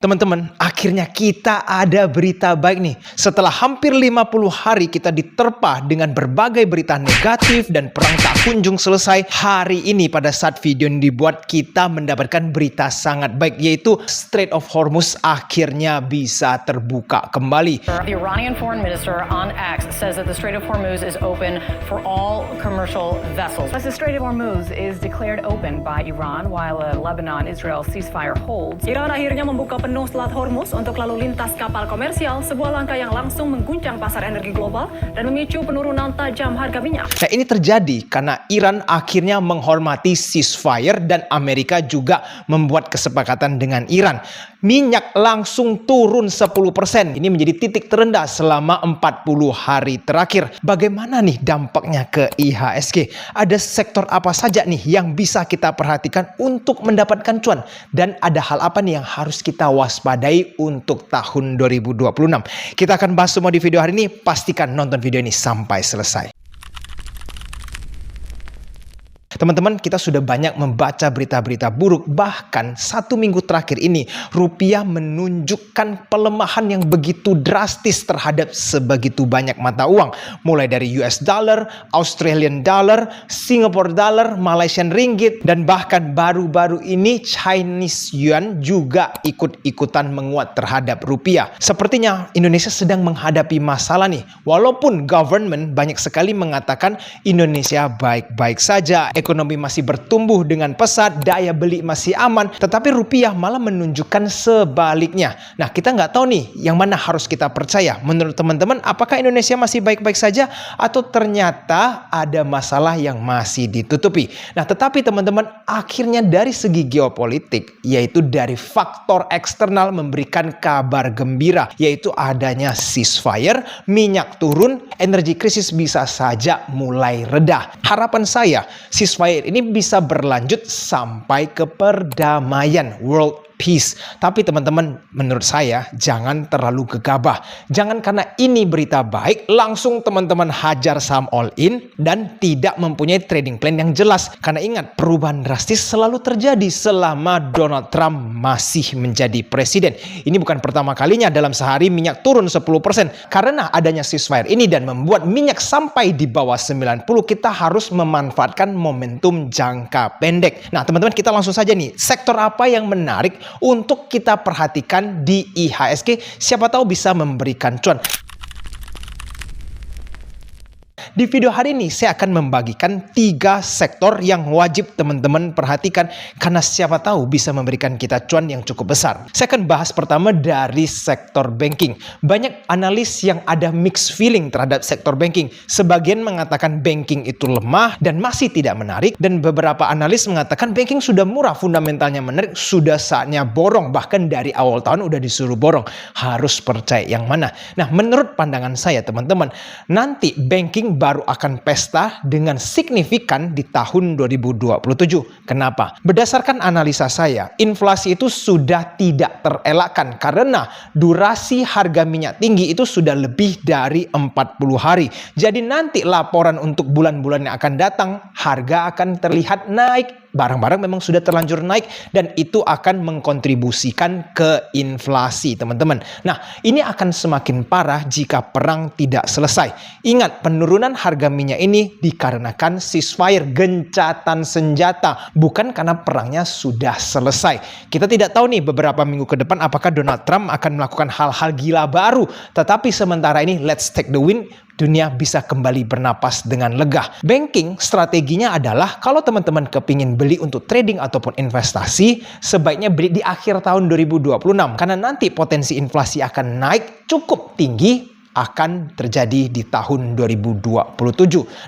Teman-teman, akhirnya kita ada berita baik nih. Setelah hampir 50 hari kita diterpa dengan berbagai berita negatif dan perang tak kunjung selesai, hari ini pada saat video ini dibuat kita mendapatkan berita sangat baik, yaitu Strait of Hormuz akhirnya bisa terbuka kembali. The Iranian Foreign Minister on X says that the Strait of Hormuz is open for all commercial vessels. As the Strait of Hormuz is declared open by Iran while a Lebanon-Israel ceasefire holds, Iran akhirnya membuka penuh Selat Hormuz untuk lalu lintas kapal komersial, sebuah langkah yang langsung mengguncang pasar energi global dan memicu penurunan tajam harga minyak. Nah, ini terjadi karena Iran akhirnya menghormati ceasefire dan Amerika juga membuat kesepakatan dengan Iran. Minyak langsung turun 10%. Ini menjadi titik terendah selama 40 hari terakhir. Bagaimana nih dampaknya ke IHSG? Ada sektor apa saja nih yang bisa kita perhatikan untuk mendapatkan cuan? Dan ada hal apa nih yang harus kita waspadai untuk tahun 2026? Kita akan bahas semua di video hari ini. Pastikan nonton video ini sampai selesai. Teman-teman, kita sudah banyak membaca berita-berita buruk. Bahkan 1 minggu terakhir ini, rupiah menunjukkan pelemahan yang begitu drastis terhadap sebegitu banyak mata uang. Mulai dari US dollar, Australian dollar, Singapore dollar, Malaysian ringgit, dan bahkan baru-baru ini Chinese yuan juga ikut-ikutan menguat terhadap rupiah. Sepertinya Indonesia sedang menghadapi masalah nih. Walaupun government banyak sekali mengatakan Indonesia baik-baik saja, ekonomi masih bertumbuh dengan pesat, daya beli masih aman, tetapi rupiah malah menunjukkan sebaliknya. Nah, kita nggak tahu nih yang mana harus kita percaya. Menurut teman-teman, apakah Indonesia masih baik-baik saja atau ternyata ada masalah yang masih ditutupi? Nah, tetapi teman-teman, akhirnya dari segi geopolitik, yaitu dari faktor eksternal memberikan kabar gembira, yaitu adanya ceasefire, minyak turun, energi krisis bisa saja mulai reda. Harapan saya, ceasefire ini bisa berlanjut sampai ke perdamaian, world peace. Tapi teman-teman, menurut saya jangan terlalu gegabah. Jangan karena ini berita baik langsung teman-teman hajar saham all in dan tidak mempunyai trading plan yang jelas. Karena ingat, perubahan drastis selalu terjadi selama Donald Trump masih menjadi presiden. Ini bukan pertama kalinya dalam sehari minyak turun 10%. Karena adanya ceasefire ini dan membuat minyak sampai di bawah 90, kita harus memanfaatkan momentum jangka pendek. Nah, teman-teman, kita langsung saja nih, sektor apa yang menarik untuk kita perhatikan di IHSG, siapa tahu bisa memberikan cuan. Di video hari ini saya akan membagikan 3 sektor yang wajib teman-teman perhatikan karena siapa tahu bisa memberikan kita cuan yang cukup besar. Saya akan bahas pertama dari sektor banking. Banyak analis yang ada mixed feeling terhadap sektor banking. Sebagian mengatakan banking itu lemah dan masih tidak menarik, dan beberapa analis mengatakan banking sudah murah, fundamentalnya menarik, sudah saatnya borong. Bahkan dari awal tahun udah disuruh borong. Harus percaya yang mana? Nah, menurut pandangan saya teman-teman, nanti banking baru akan pesta dengan signifikan di tahun 2027. Kenapa? Berdasarkan analisa saya, inflasi itu sudah tidak terelakkan karena durasi harga minyak tinggi itu sudah lebih dari 40 hari. Jadi nanti laporan untuk bulan-bulan yang akan datang, harga akan terlihat naik. Barang-barang memang sudah terlanjur naik dan itu akan mengkontribusikan ke inflasi, teman-teman. Nah, ini akan semakin parah jika perang tidak selesai. Ingat, penurunan harga minyak ini dikarenakan ceasefire, gencatan senjata, bukan karena perangnya sudah selesai. Kita tidak tahu nih beberapa minggu ke depan apakah Donald Trump akan melakukan hal-hal gila baru. Tetapi sementara ini, let's take the win. Dunia bisa kembali bernapas dengan lega. Banking strateginya adalah kalau teman-teman kepingin beli untuk trading ataupun investasi, sebaiknya beli di akhir tahun 2026. Karena nanti potensi inflasi akan naik cukup tinggi, akan terjadi di tahun 2027.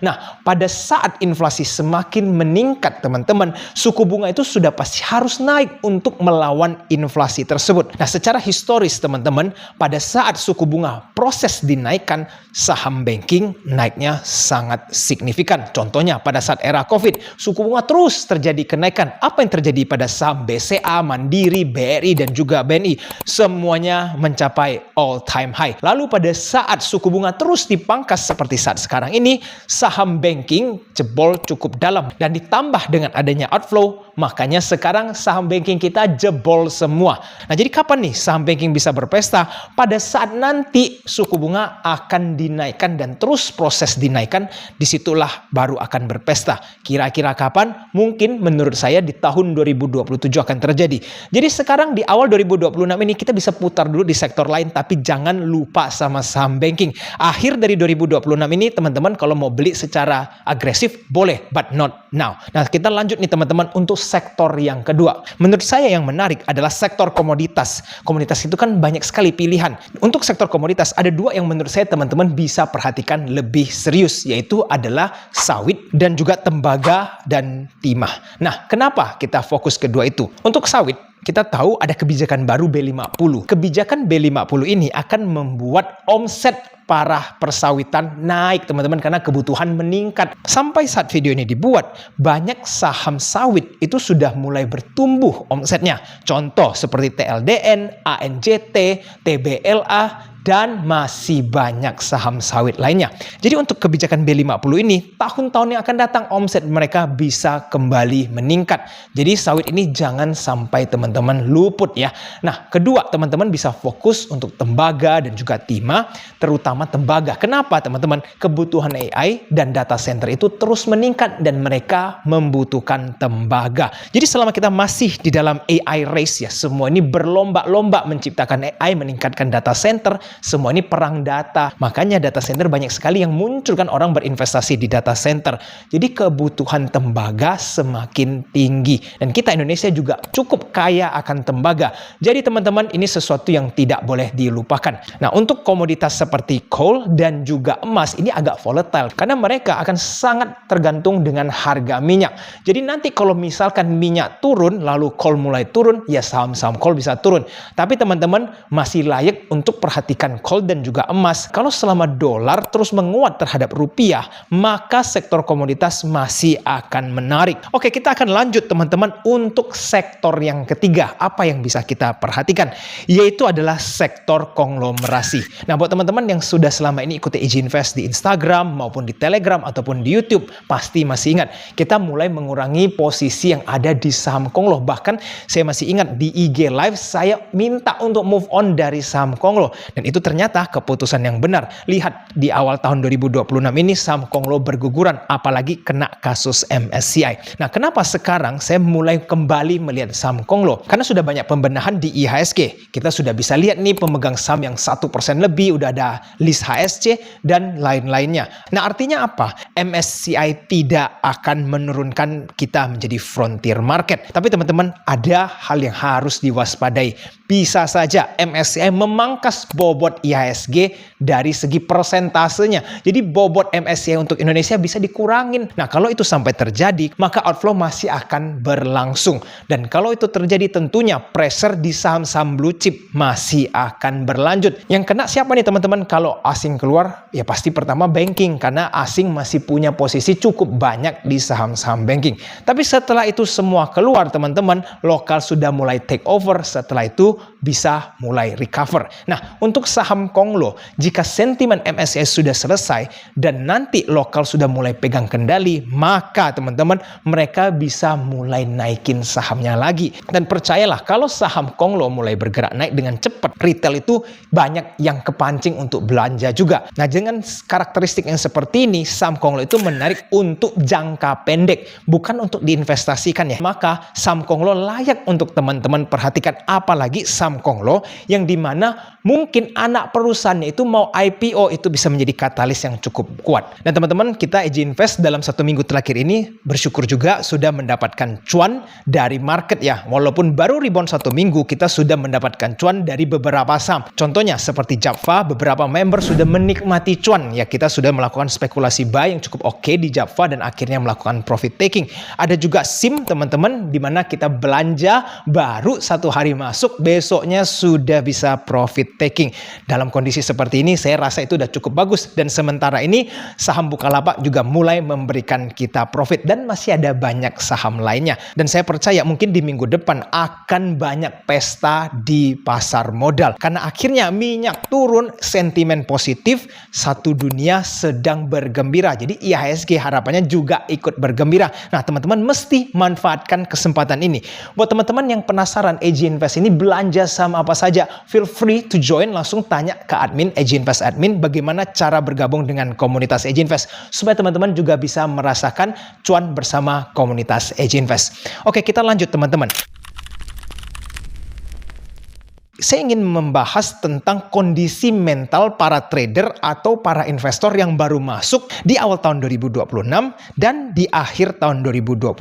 Nah, pada saat inflasi semakin meningkat teman-teman, suku bunga itu sudah pasti harus naik untuk melawan inflasi tersebut. Nah, secara historis teman-teman, pada saat suku bunga proses dinaikkan, saham banking naiknya sangat signifikan. Contohnya pada saat era COVID, suku bunga terus terjadi kenaikan. Apa yang terjadi pada saham BCA, Mandiri, BRI, dan juga BNI? Semuanya mencapai all time high. Lalu pada saat suku bunga terus dipangkas seperti saat sekarang ini, saham banking jebol cukup dalam. Dan ditambah dengan adanya outflow, makanya sekarang saham banking kita jebol semua. Nah, jadi kapan nih saham banking bisa berpesta? Pada saat nanti suku bunga akan dinaikkan dan terus proses dinaikkan, disitulah baru akan berpesta. Kira-kira kapan? Mungkin menurut saya di tahun 2027 akan terjadi. Jadi sekarang di awal 2026 ini kita bisa putar dulu di sektor lain, tapi jangan lupa sama saham banking. Akhir dari 2026 ini teman-teman kalau mau beli secara agresif boleh, but not now. Nah, kita lanjut nih teman-teman untuk sektor yang kedua. Menurut saya yang menarik adalah sektor komoditas. Komoditas itu kan banyak sekali pilihan. Untuk sektor komoditas ada dua yang menurut saya teman-teman bisa perhatikan lebih serius, yaitu adalah sawit dan juga tembaga dan timah. Nah, kenapa kita fokus kedua itu? Untuk sawit, kita tahu ada kebijakan baru B50. Kebijakan B50 ini akan membuat omset para persawitan naik teman-teman karena kebutuhan meningkat. Sampai saat video ini dibuat, banyak saham sawit itu sudah mulai bertumbuh omsetnya. Contoh seperti TLDN, ANJT, TBLA, dan masih banyak saham sawit lainnya. Jadi untuk kebijakan B50 ini, tahun-tahun yang akan datang omset mereka bisa kembali meningkat. Jadi sawit ini jangan sampai teman-teman luput ya. Nah, kedua teman-teman bisa fokus untuk tembaga dan juga timah, terutama tembaga. Kenapa teman-teman? Kebutuhan AI dan data center itu terus meningkat dan mereka membutuhkan tembaga. Jadi selama kita masih di dalam AI race ya, semua ini berlomba-lomba menciptakan AI, meningkatkan data center. Semua ini perang data. Makanya data center banyak sekali yang muncul kan, orang berinvestasi di data center. Jadi kebutuhan tembaga semakin tinggi. Dan kita Indonesia juga cukup kaya akan tembaga. Jadi teman-teman ini sesuatu yang tidak boleh dilupakan. Nah, untuk komoditas seperti coal dan juga emas ini agak volatile. Karena mereka akan sangat tergantung dengan harga minyak. Jadi nanti kalau misalkan minyak turun lalu coal mulai turun, ya saham-saham coal bisa turun. Tapi teman-teman masih layak untuk perhatikan coal dan juga emas. Kalau selama dolar terus menguat terhadap rupiah, maka sektor komoditas masih akan menarik. Oke, kita akan lanjut teman-teman untuk sektor yang ketiga. Apa yang bisa kita perhatikan? Yaitu adalah sektor konglomerasi. Nah, buat teman-teman yang sudah selama ini ikuti Easy Invest di Instagram maupun di Telegram ataupun di YouTube, pasti masih ingat kita mulai mengurangi posisi yang ada di saham konglo. Bahkan saya masih ingat di IG Live saya minta untuk move on dari saham konglo. Dan itu ternyata keputusan yang benar. Lihat di awal tahun 2026 ini saham konglo berguguran, apalagi kena kasus MSCI. Nah, kenapa sekarang saya mulai kembali melihat saham konglo? Karena sudah banyak pembenahan di IHSG. Kita sudah bisa lihat nih pemegang saham yang 1% lebih, udah ada list HSC dan lain-lainnya. Nah, artinya apa? MSCI tidak akan menurunkan kita menjadi frontier market. Tapi teman-teman, ada hal yang harus diwaspadai. Bisa saja MSCI memangkas bobot IHSG dari segi persentasenya. Jadi bobot MSCI untuk Indonesia bisa dikurangin. Nah, kalau itu sampai terjadi, maka outflow masih akan berlangsung. Dan kalau itu terjadi tentunya pressure di saham-saham blue chip masih akan berlanjut. Yang kena siapa nih teman-teman? Kalau asing keluar, ya pasti pertama banking. Karena asing masih punya posisi cukup banyak di saham-saham banking. Tapi setelah itu semua keluar teman-teman, lokal sudah mulai take over. Setelah itu bisa mulai recover. Nah, untuk saham konglo, jika sentimen MSCI sudah selesai dan nanti lokal sudah mulai pegang kendali, maka teman-teman mereka bisa mulai naikin sahamnya lagi. Dan percayalah, kalau saham konglo mulai bergerak naik dengan cepat, retail itu banyak yang kepancing untuk belanja juga. Nah, dengan karakteristik yang seperti ini, saham konglo itu menarik untuk jangka pendek, bukan untuk diinvestasikan ya. Maka saham konglo layak untuk teman-teman perhatikan, apalagi saham konglo yang dimana mungkin anak perusahaannya itu mau IPO, itu bisa menjadi katalis yang cukup kuat. Dan teman-teman, kita Easy Invest dalam 1 minggu terakhir ini bersyukur juga sudah mendapatkan cuan dari market ya. Walaupun baru rebound 1 minggu, kita sudah mendapatkan cuan dari beberapa saham. Contohnya seperti Japfa, beberapa member sudah menikmati cuan ya. Kita sudah melakukan spekulasi buy yang cukup oke di Japfa dan akhirnya melakukan profit taking. Ada juga SIM teman-teman, di mana kita belanja baru 1 hari masuk besoknya sudah bisa profit taking. Dalam kondisi seperti ini saya rasa itu udah cukup bagus, dan sementara ini saham Bukalapak juga mulai memberikan kita profit dan masih ada banyak saham lainnya. Dan saya percaya mungkin di minggu depan akan banyak pesta di pasar modal karena akhirnya minyak turun, sentimen positif, satu dunia sedang bergembira. Jadi IHSG harapannya juga ikut bergembira. Nah, teman-teman mesti manfaatkan kesempatan ini. Buat teman-teman yang penasaran AJ Invest ini belanja saham apa saja, feel free to join, langsung tanya ke admin AJ Invest admin bagaimana cara bergabung dengan komunitas AJ Invest supaya teman-teman juga bisa merasakan cuan bersama komunitas AJ Invest. Oke, kita lanjut teman-teman. Saya ingin membahas tentang kondisi mental para trader atau para investor yang baru masuk di awal tahun 2026 dan di akhir tahun 2025.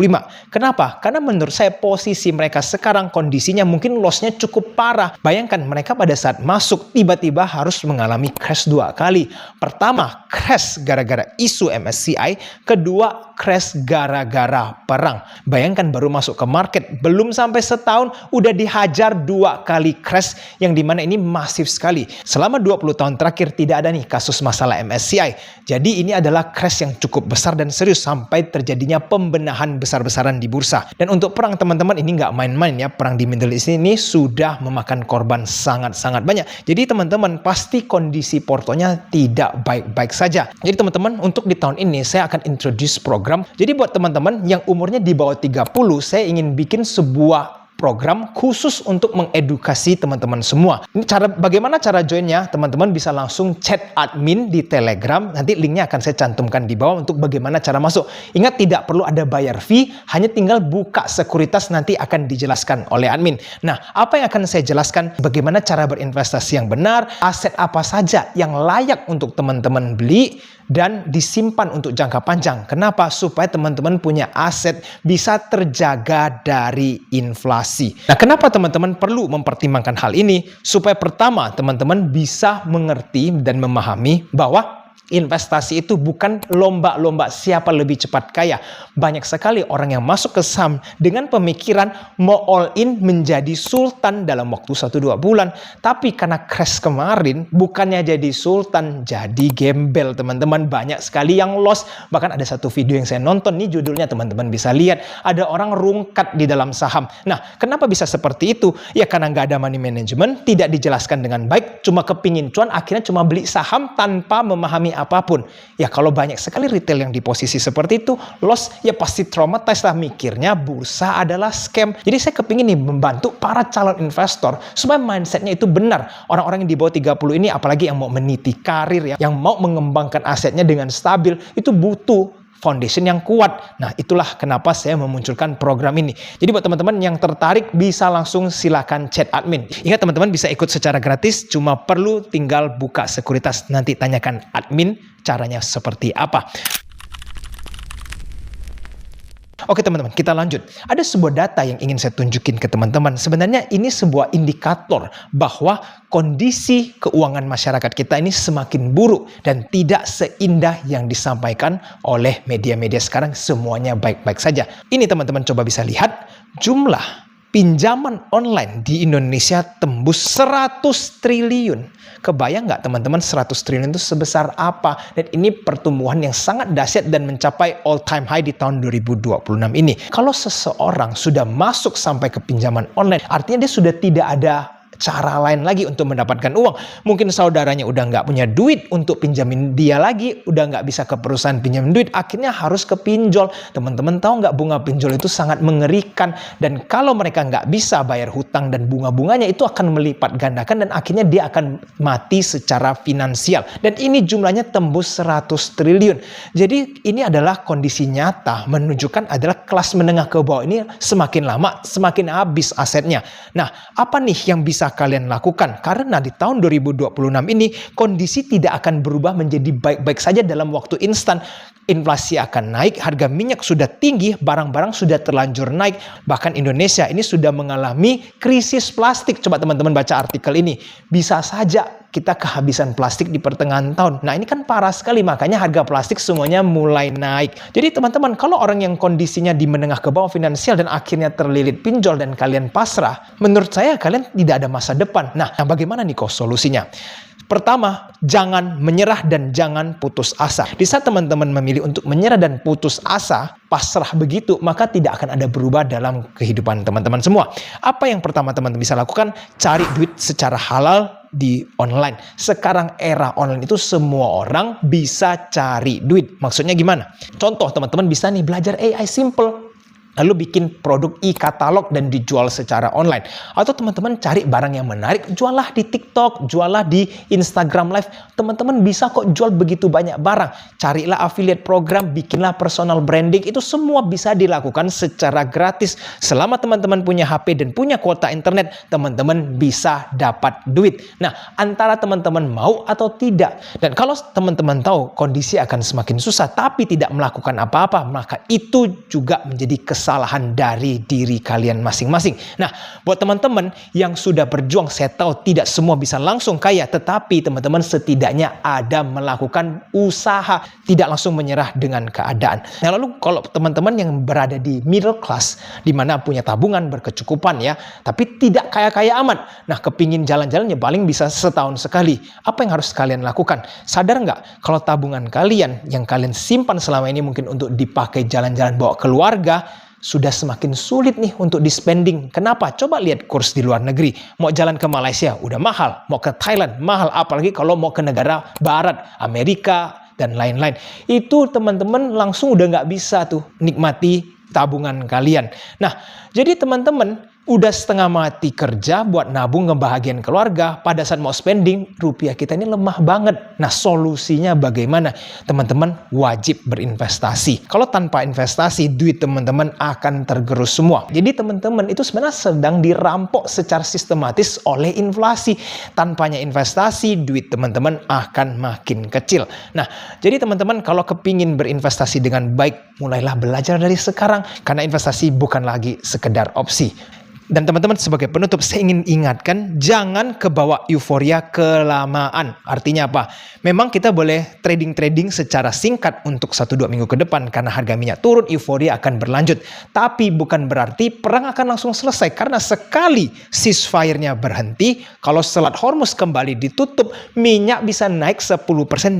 Kenapa? Karena menurut saya posisi mereka sekarang kondisinya mungkin loss-nya cukup parah. Bayangkan mereka pada saat masuk tiba-tiba harus mengalami crash 2 kali. Pertama, crash gara-gara isu MSCI. Kedua, crash gara-gara perang. Bayangkan baru masuk ke market, belum sampai setahun udah dihajar 2 kali crash, yang dimana ini masif sekali. Selama 20 tahun terakhir tidak ada nih kasus masalah MSCI. Jadi ini adalah crash yang cukup besar dan serius sampai terjadinya pembenahan besar-besaran di bursa. Dan untuk perang teman-teman ini nggak main-main ya. Perang di Middle East ini sudah memakan korban sangat-sangat banyak. Jadi teman-teman pasti kondisi portonya tidak baik-baik saja. Jadi teman-teman untuk di tahun ini saya akan introduce program. Jadi buat teman-teman yang umurnya di bawah 30, saya ingin bikin sebuah program khusus untuk mengedukasi teman-teman semua. Ini bagaimana cara joinnya? Teman-teman bisa langsung chat admin di Telegram. Nanti linknya akan saya cantumkan di bawah untuk bagaimana cara masuk. Ingat tidak perlu ada bayar fee, hanya tinggal buka sekuritas nanti akan dijelaskan oleh admin. Nah, apa yang akan saya jelaskan? Bagaimana cara berinvestasi yang benar, aset apa saja yang layak untuk teman-teman beli dan disimpan untuk jangka panjang. Kenapa? Supaya teman-teman punya aset bisa terjaga dari inflasi. Nah, kenapa teman-teman perlu mempertimbangkan hal ini? Supaya pertama, teman-teman bisa mengerti dan memahami bahwa investasi itu bukan lomba-lomba siapa lebih cepat kaya. Banyak sekali orang yang masuk ke saham dengan pemikiran mau all in menjadi sultan dalam waktu 1-2 bulan. Tapi karena crash kemarin, bukannya jadi sultan, jadi gembel teman-teman. Banyak sekali yang loss. Bahkan ada satu video yang saya nonton, nih judulnya teman-teman bisa lihat. Ada orang rungkat di dalam saham. Nah, kenapa bisa seperti itu? Ya karena nggak ada money management, tidak dijelaskan dengan baik, cuma kepingin cuan, akhirnya cuma beli saham tanpa memahami apapun. Ya kalau banyak sekali retail yang di posisi seperti itu, loss ya pasti traumatized lah, mikirnya bursa adalah scam. Jadi saya kepingin nih membantu para calon investor supaya mindsetnya itu benar. Orang-orang yang di bawah 30 ini, apalagi yang mau meniti karir, yang mau mengembangkan asetnya dengan stabil, itu butuh foundation yang kuat. Nah, itulah kenapa saya memunculkan program ini. Jadi buat teman-teman yang tertarik bisa langsung silakan chat admin. Ingat teman-teman bisa ikut secara gratis, cuma perlu tinggal buka sekuritas. Nanti tanyakan admin caranya seperti apa. Oke teman-teman, kita lanjut. Ada sebuah data yang ingin saya tunjukin ke teman-teman. Sebenarnya ini sebuah indikator bahwa kondisi keuangan masyarakat kita ini semakin buruk dan tidak seindah yang disampaikan oleh media-media sekarang. Semuanya baik-baik saja. Ini teman-teman coba bisa lihat jumlah pinjaman online di Indonesia tembus 100 triliun. Kebayang nggak teman-teman 100 triliun itu sebesar apa? Dan ini pertumbuhan yang sangat dahsyat dan mencapai all time high di tahun 2026 ini. Kalau seseorang sudah masuk sampai ke pinjaman online, artinya dia sudah tidak ada cara lain lagi untuk mendapatkan uang. Mungkin saudaranya udah nggak punya duit untuk pinjamin dia lagi, udah nggak bisa ke perusahaan pinjam duit, akhirnya harus ke pinjol. Teman-teman tahu nggak, bunga pinjol itu sangat mengerikan, dan kalau mereka nggak bisa bayar hutang dan bunga-bunganya itu akan melipat gandakan dan akhirnya dia akan mati secara finansial. Dan ini jumlahnya tembus 100 triliun. Jadi ini adalah kondisi nyata, menunjukkan adalah kelas menengah ke bawah ini semakin lama semakin habis asetnya. Nah, apa nih yang bisa bisa kalian lakukan. Karena di tahun 2026 ini kondisi tidak akan berubah menjadi baik-baik saja dalam waktu instan. Inflasi akan naik, harga minyak sudah tinggi, barang-barang sudah terlanjur naik. Bahkan Indonesia ini sudah mengalami krisis plastik. Coba teman-teman baca artikel ini. Bisa saja kita kehabisan plastik di pertengahan tahun. Nah ini kan parah sekali, makanya harga plastik semuanya mulai naik. Jadi teman-teman, kalau orang yang kondisinya di menengah ke bawah finansial dan akhirnya terlilit pinjol dan kalian pasrah, menurut saya kalian tidak ada masa depan. Nah bagaimana nih kok solusinya? Pertama, jangan menyerah dan jangan putus asa. Di saat teman-teman memilih untuk menyerah dan putus asa, pasrah begitu, maka tidak akan ada berubah dalam kehidupan teman-teman semua. Apa yang pertama teman-teman bisa lakukan? Cari duit secara halal di online. Sekarang era online itu semua orang bisa cari duit. Maksudnya gimana? Contoh, teman-teman bisa nih belajar AI simple. Lalu bikin produk e-katalog dan dijual secara online. Atau teman-teman cari barang yang menarik, jualah di TikTok, jualah di Instagram Live. Teman-teman bisa kok jual begitu banyak barang. Carilah affiliate program, bikinlah personal branding. Itu semua bisa dilakukan secara gratis. Selama teman-teman punya HP dan punya kuota internet, teman-teman bisa dapat duit. Nah, antara teman-teman mau atau tidak. Dan kalau teman-teman tahu kondisi akan semakin susah, tapi tidak melakukan apa-apa, maka itu juga menjadi kesalahan dari diri kalian masing-masing. Nah, buat teman-teman yang sudah berjuang, saya tahu tidak semua bisa langsung kaya, tetapi teman-teman setidaknya ada melakukan usaha, tidak langsung menyerah dengan keadaan. Nah, lalu kalau teman-teman yang berada di middle class, di mana punya tabungan berkecukupan ya, tapi tidak kaya-kaya amat. Nah, kepingin jalan-jalannya paling bisa setahun sekali. Apa yang harus kalian lakukan? Sadar nggak kalau tabungan kalian yang kalian simpan selama ini mungkin untuk dipakai jalan-jalan bawa keluarga, sudah semakin sulit nih untuk di-spending. Kenapa? Coba lihat kurs di luar negeri. Mau jalan ke Malaysia, udah mahal. Mau ke Thailand, mahal. Apalagi kalau mau ke negara barat, Amerika, dan lain-lain. Itu teman-teman langsung udah nggak bisa tuh nikmati tabungan kalian. Nah, jadi teman-teman udah setengah mati kerja buat nabung ngebahagiain keluarga, pada saat mau spending, rupiah kita ini lemah banget. Nah, solusinya bagaimana? Teman-teman wajib berinvestasi. Kalau tanpa investasi, duit teman-teman akan tergerus semua. Jadi teman-teman itu sebenarnya sedang dirampok secara sistematis oleh inflasi. Tanpanya investasi, duit teman-teman akan makin kecil. Nah, jadi teman-teman kalau kepingin berinvestasi dengan baik, mulailah belajar dari sekarang. Karena investasi bukan lagi sekedar opsi. Dan teman-teman sebagai penutup saya ingin ingatkan, jangan kebawa euforia kelamaan. Artinya apa? Memang kita boleh trading secara singkat untuk 1-2 minggu ke depan karena harga minyak turun, euforia akan berlanjut. Tapi bukan berarti perang akan langsung selesai, karena sekali ceasefire-nya berhenti, kalau Selat Hormuz kembali ditutup, minyak bisa naik 10%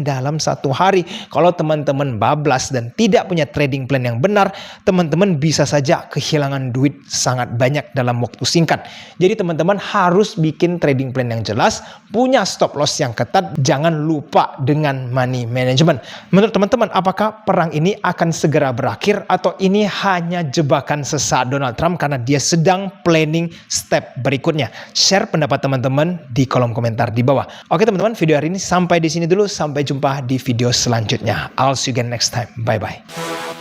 dalam 1 hari. Kalau teman-teman bablas dan tidak punya trading plan yang benar, teman-teman bisa saja kehilangan duit sangat banyak dalam waktu singkat. Jadi teman-teman harus bikin trading plan yang jelas, punya stop loss yang ketat, jangan lupa dengan money management. Menurut teman-teman, apakah perang ini akan segera berakhir atau ini hanya jebakan sesaat Donald Trump karena dia sedang planning step berikutnya? Share pendapat teman-teman di kolom komentar di bawah. Oke teman-teman, video hari ini sampai di sini dulu. Sampai jumpa di video selanjutnya. I'll see you again next time. Bye-bye.